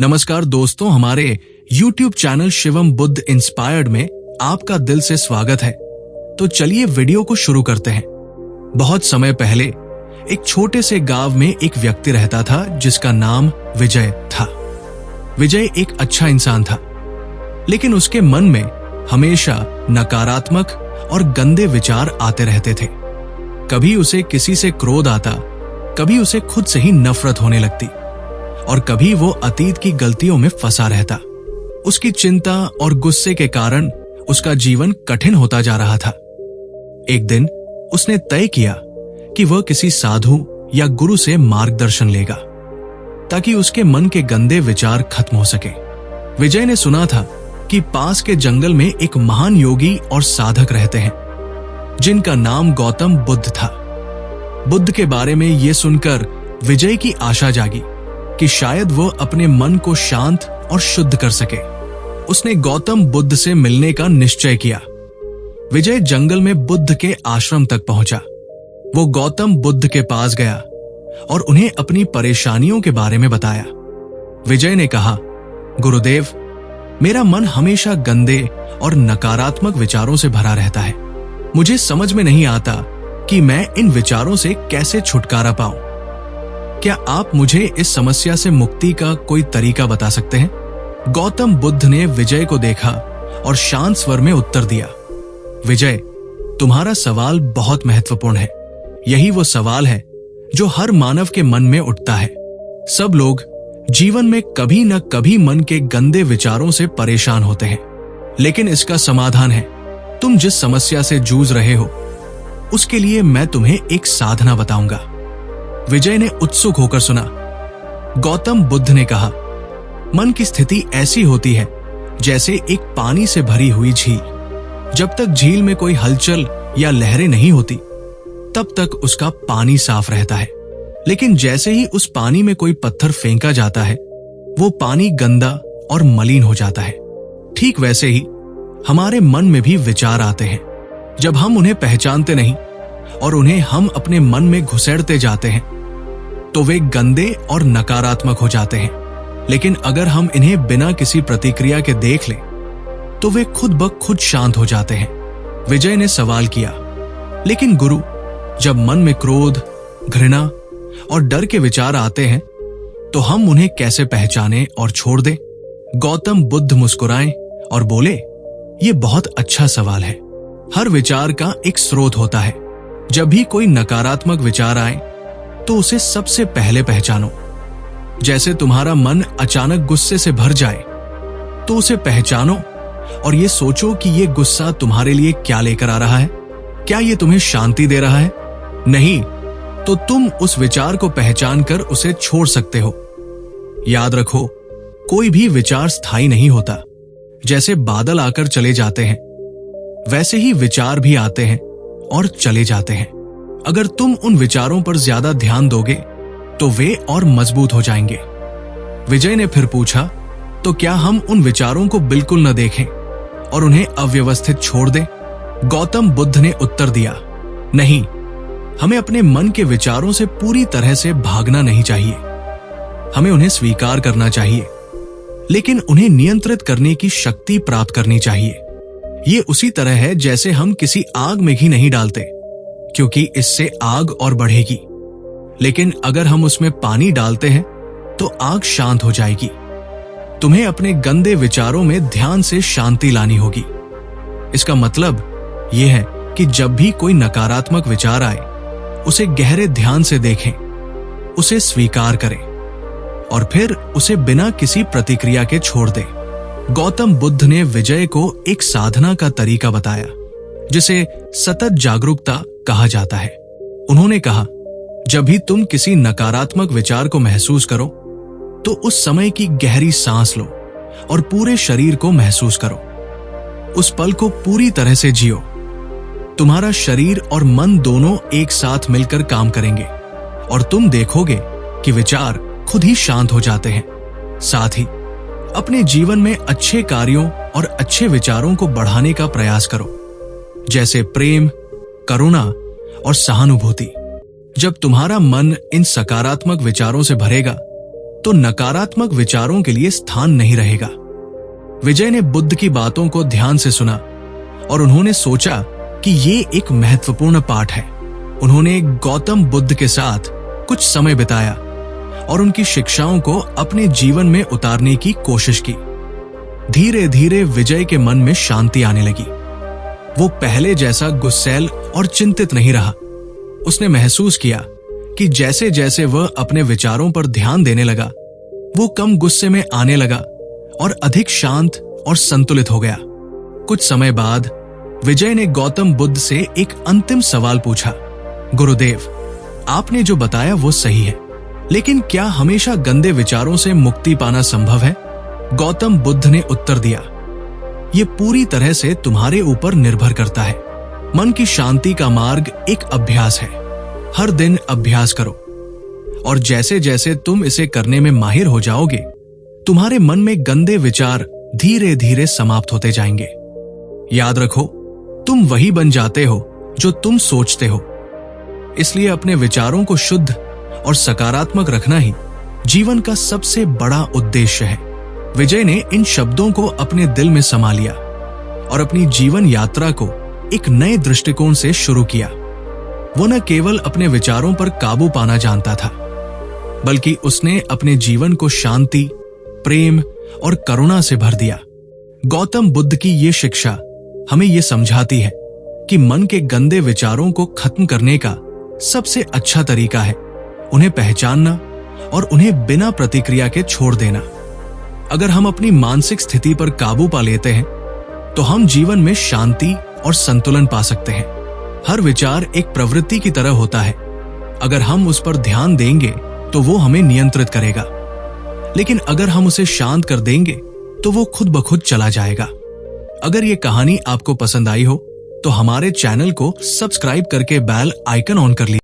नमस्कार दोस्तों, हमारे YouTube channel Shivam Buddha inspired में आपका दिल से स्वागत है। तो चलिए वीडियो को शुरू करते हैं। बहुत समय पहले एक छोटे से गांव में एक व्यक्ति रहता था जिसका नाम विजय था। विजय एक अच्छा इंसान था, लेकिन उसके मन में हमेशा नकारात्मक और गंदे विचार आते रहते थे। कभी उसे किसी से क्रोध आता, कभी उसे खुद से ही नफरत होने लगती और कभी वो अतीत की गलतियों में फंसा रहता। उसकी चिंता और गुस्से के कारण उसका जीवन कठिन होता जा रहा था। एक दिन उसने तय किया कि वह किसी साधु या गुरु से मार्गदर्शन लेगा ताकि उसके मन के गंदे विचार खत्म हो सके। विजय ने सुना था कि पास के जंगल में एक महान योगी और साधक रहते हैं जिनका नाम गौतम बुद्ध था। बुद्ध के बारे में यह सुनकर विजय की आशा जागी कि शायद वो अपने मन को शांत और शुद्ध कर सके। उसने गौतम बुद्ध से मिलने का निश्चय किया। विजय जंगल में बुद्ध के आश्रम तक पहुंचा। वो गौतम बुद्ध के पास गया और उन्हें अपनी परेशानियों के बारे में बताया। विजय ने कहा, गुरुदेव, मेरा मन हमेशा गंदे और नकारात्मक विचारों से भरा रहता है। मुझे समझ में नहीं आता कि मैं इन विचारों से कैसे छुटकारा पाऊं। क्या आप मुझे इस समस्या से मुक्ति का कोई तरीका बता सकते हैं? गौतम बुद्ध ने विजय को देखा और शांत स्वर में उत्तर दिया, विजय, तुम्हारा सवाल बहुत महत्वपूर्ण है। यही वो सवाल है जो हर मानव के मन में उठता है। सब लोग जीवन में कभी न कभी मन के गंदे विचारों से परेशान होते हैं, लेकिन इसका समाधान है। तुम जिस समस्या से जूझ रहे हो उसके लिए मैं तुम्हें एक साधना बताऊंगा। विजय ने उत्सुक होकर सुना। गौतम बुद्ध ने कहा, मन की स्थिति ऐसी होती है जैसे एक पानी से भरी हुई झील। जब तक झील में कोई हलचल या लहरें नहीं होती तब तक उसका पानी साफ रहता है, लेकिन जैसे ही उस पानी में कोई पत्थर फेंका जाता है वो पानी गंदा और मलिन हो जाता है। ठीक वैसे ही हमारे मन में भी विचार आते हैं। जब हम उन्हें पहचानते नहीं और उन्हें हम अपने मन में घुसेड़ते जाते हैं तो वे गंदे और नकारात्मक हो जाते हैं, लेकिन अगर हम इन्हें बिना किसी प्रतिक्रिया के देख लें तो वे खुद ब खुद शांत हो जाते हैं। विजय ने सवाल किया, लेकिन गुरु, जब मन में क्रोध, घृणा और डर के विचार आते हैं तो हम उन्हें कैसे पहचानें और छोड़ दें? गौतम बुद्ध मुस्कुराए और बोले, ये बहुत अच्छा सवाल है। हर विचार का एक स्रोत होता है। जब भी कोई नकारात्मक विचार आए तो उसे सबसे पहले पहचानो। जैसे तुम्हारा मन अचानक गुस्से से भर जाए तो उसे पहचानो और ये सोचो कि ये गुस्सा तुम्हारे लिए क्या लेकर आ रहा है। क्या ये तुम्हें शांति दे रहा है? नहीं तो तुम उस विचार को पहचान कर उसे छोड़ सकते हो। याद रखो, कोई भी विचार स्थायी नहीं होता। जैसे बादल आकर चले जाते हैं वैसे ही विचार भी आते हैं और चले जाते हैं। अगर तुम उन विचारों पर ज्यादा ध्यान दोगे तो वे और मजबूत हो जाएंगे। विजय ने फिर पूछा, तो क्या हम उन विचारों को बिल्कुल न देखें और उन्हें अव्यवस्थित छोड़ दें? गौतम बुद्ध ने उत्तर दिया, नहीं, हमें अपने मन के विचारों से पूरी तरह से भागना नहीं चाहिए। हमें उन्हें स्वीकार करना चाहिए, लेकिन उन्हें नियंत्रित करने की शक्ति प्राप्त करनी चाहिए। ये उसी तरह है जैसे हम किसी आग में घी नहीं डालते, क्योंकि इससे आग और बढ़ेगी, लेकिन अगर हम उसमें पानी डालते हैं तो आग शांत हो जाएगी। तुम्हें अपने गंदे विचारों में ध्यान से शांति लानी होगी। इसका मतलब यह है कि जब भी कोई नकारात्मक विचार आए उसे गहरे ध्यान से देखें, उसे स्वीकार करें और फिर उसे बिना किसी प्रतिक्रिया के छोड़ दें। गौतम बुद्ध ने विजय को एक साधना का तरीका बताया जिसे सतत जागरूकता कहा जाता है। उन्होंने कहा, जब भी तुम किसी नकारात्मक विचार को महसूस करो तो उस समय की गहरी सांस लो और पूरे शरीर को महसूस करो। उस पल को पूरी तरह से जियो। तुम्हारा शरीर और मन दोनों एक साथ मिलकर काम करेंगे और तुम देखोगे कि विचार खुद ही शांत हो जाते हैं। साथ ही अपने जीवन में अच्छे कार्यों और अच्छे विचारों को बढ़ाने का प्रयास करो, जैसे प्रेम, करुणा और सहानुभूति। जब तुम्हारा मन इन सकारात्मक विचारों से भरेगा तो नकारात्मक विचारों के लिए स्थान नहीं रहेगा। विजय ने बुद्ध की बातों को ध्यान से सुना और उन्होंने सोचा कि ये एक महत्वपूर्ण पाठ है। उन्होंने गौतम बुद्ध के साथ कुछ समय बिताया और उनकी शिक्षाओं को अपने जीवन में उतारने की कोशिश की। धीरे धीरे विजय के मन में शांति आने लगी। वो पहले जैसा गुस्सैल और चिंतित नहीं रहा। उसने महसूस किया कि जैसे जैसे वह अपने विचारों पर ध्यान देने लगा, वो कम गुस्से में आने लगा और अधिक शांत और संतुलित हो गया। कुछ समय बाद विजय ने गौतम बुद्ध से एक अंतिम सवाल पूछा, गुरुदेव, आपने जो बताया वो सही है, लेकिन क्या हमेशा गंदे विचारों से मुक्ति पाना संभव है? गौतम बुद्ध ने उत्तर दिया, ये पूरी तरह से तुम्हारे ऊपर निर्भर करता है। मन की शांति का मार्ग एक अभ्यास है। हर दिन अभ्यास करो और जैसे जैसे तुम इसे करने में माहिर हो जाओगे, तुम्हारे मन में गंदे विचार धीरे धीरे समाप्त होते जाएंगे। याद रखो, तुम वही बन जाते हो जो तुम सोचते हो। इसलिए अपने विचारों को शुद्ध और सकारात्मक रखना ही जीवन का सबसे बड़ा उद्देश्य है। विजय ने इन शब्दों को अपने दिल में समा लिया और अपनी जीवन यात्रा को एक नए दृष्टिकोण से शुरू किया। वो न केवल अपने विचारों पर काबू पाना जानता था, बल्कि उसने अपने जीवन को शांति, प्रेम और करुणा से भर दिया। गौतम बुद्ध की ये शिक्षा हमें ये समझाती है कि मन के गंदे विचारों को खत्म करने का सबसे अच्छा तरीका है उन्हें पहचानना और उन्हें बिना प्रतिक्रिया के छोड़ देना। अगर हम अपनी मानसिक स्थिति पर काबू पा लेते हैं, तो हम जीवन में शांति और संतुलन पा सकते हैं। हर विचार एक प्रवृत्ति की तरह होता है। अगर हम उस पर ध्यान देंगे तो वो हमें नियंत्रित करेगा, लेकिन अगर हम उसे शांत कर देंगे तो वो खुद ब खुद चला जाएगा। अगर ये कहानी आपको पसंद आई हो तो हमारे चैनल को सब्सक्राइब करके बेल आइकन ऑन कर लीजिए।